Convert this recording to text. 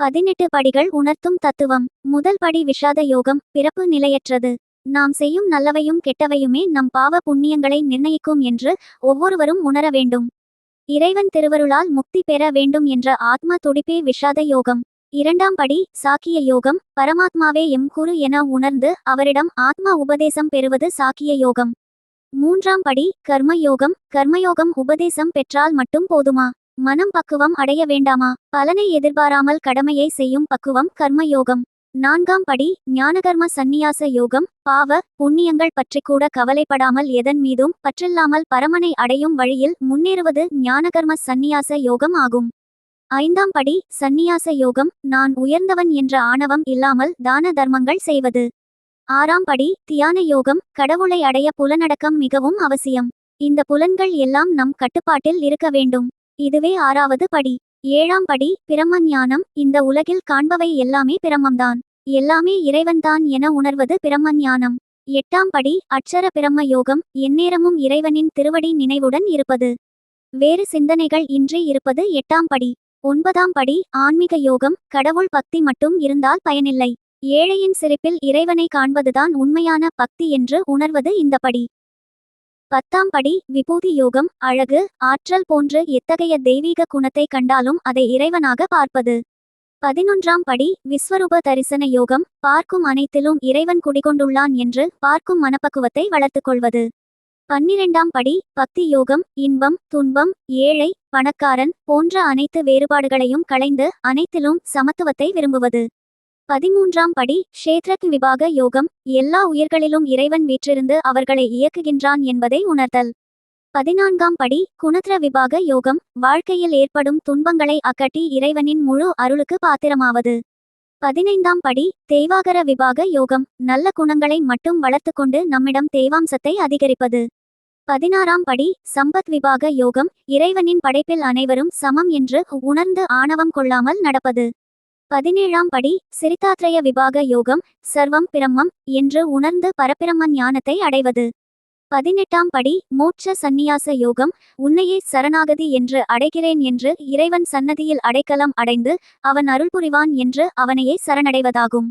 18 படிகள் உணர்த்தும் தத்துவம். முதல் படி விஷாத யோகம், பிறப்பு நிலையற்றது. நாம் செய்யும் நல்லவையும் கெட்டவையுமே நம் பாவ புண்ணியங்களை நிர்ணயிக்கும் என்று ஒவ்வொருவரும் உணர வேண்டும். இறைவன் திருவருளால் முக்தி பெற வேண்டும் என்ற ஆத்ம துடிப்பே விஷாத யோகம். இரண்டாம் படி சாக்கிய யோகம், பரமாத்மாவே எம் குரு என உணர்ந்து அவரிடம் ஆத்ம உபதேசம் பெறுவது சாக்கிய யோகம். மூன்றாம் படி கர்மயோகம். கர்மயோகம் உபதேசம் பெற்றால் மட்டும் போதுமா? மனம் பக்குவம் அடைய வேண்டாமா? பலனை எதிர்பாராமல் கடமையை செய்யும் பக்குவம் கர்மயோகம். நான்காம் படி ஞானகர்ம சந்நியாச யோகம். பாவ புண்ணியங்கள் பற்றிக்கூட கவலைப்படாமல் எதன் மீதும் பற்றில்லாமல் பரமனை அடையும் வழியில் முன்னேறுவது ஞானகர்ம சந்நியாச யோகம் ஆகும். ஐந்தாம் படி சந்நியாச யோகம். நான் உயர்ந்தவன் என்ற ஆணவம் இல்லாமல் தான தர்மங்கள் செய்வது. ஆறாம் படி தியான யோகம். கடவுளை அடைய புலனடக்கம் மிகவும் அவசியம். இந்த புலன்கள் எல்லாம் நம் கட்டுப்பாட்டில் இருக்க வேண்டும். இதுவே ஆறாவது படி. ஏழாம் படி பிரம்ம ஞானம். இந்த உலகில் காண்பவை எல்லாமே பிரம்மம்தான், எல்லாமே இறைவன்தான் என உணர்வது பிரம்ம ஞானம். எட்டாம் படி அட்சர பிரம்ம யோகம். எந்நேரமும் இறைவனின் திருவடி நினைவுடன் இருப்பது, வேறு சிந்தனைகள் இன்றி இருப்பது எட்டாம் படி. ஒன்பதாம் படி ஆன்மீக யோகம். கடவுள் பக்தி மட்டும் இருந்தால் பயனில்லை, ஏழையின் சிரிப்பில் இறைவனை காண்பதுதான் உண்மையான பக்தி என்று உணர்வது இந்த படி. பத்தாம் படி விபூதி யோகம். அழகு, ஆற்றல் போன்று எத்தகைய தெய்வீக குணத்தை கண்டாலும் அதை இறைவனாக பார்ப்பது. 11ஆம் படி விஸ்வரூப தரிசன யோகம். பார்க்கும் அனைத்திலும் இறைவன் குடிகொண்டுள்ளான் என்று பார்க்கும் மனப்பக்குவத்தை வளர்த்துக்கொள்வது. 12ஆம் படி பக்தி யோகம். இன்பம், துன்பம், ஏழை, பணக்காரன் போன்ற அனைத்து வேறுபாடுகளையும் களைந்து அனைத்திலும் சமத்துவத்தை விரும்புவது. 13ஆம் படி க்ஷேத்ரக் விபாக யோகம். எல்லா உயிர்களிலும் இறைவன் வீற்றிருந்து அவர்களை இயக்குகின்றான் என்பதை உணர்தல். 14ஆம் படி குணத்ர விபாக யோகம். வாழ்க்கையில் ஏற்படும் துன்பங்களை அகற்றி இறைவனின் முழு அருளுக்கு பாத்திரமாவது. 15ஆம் படி தேவாகர விபாக யோகம். நல்ல குணங்களை மட்டும் வளர்த்துக்கொண்டு நம்மிடம் தேவாம்சத்தை அதிகரிப்பது. 16ஆம் படி சம்பத் விபாக யோகம். இறைவனின் படைப்பில் அனைவரும் சமம் என்று உணர்ந்து ஆணவம் கொள்ளாமல் நடப்பது. 17ஆம் படி சிரிதாத்ரய விபாக யோகம். சர்வம் பிரம்மம் என்று உணர்ந்து பரபிரம்ம ஞானத்தை அடைவது. 18ஆம் படி மோட்ச சந்நியாச யோகம். உன்னையே சரணாகதி என்று அடைகிறேன் என்று இறைவன் சன்னதியில் அடைக்கலம் அடைந்து அவன் அருள் புரிவான் என்று அவனையே சரணடைவதாகும்.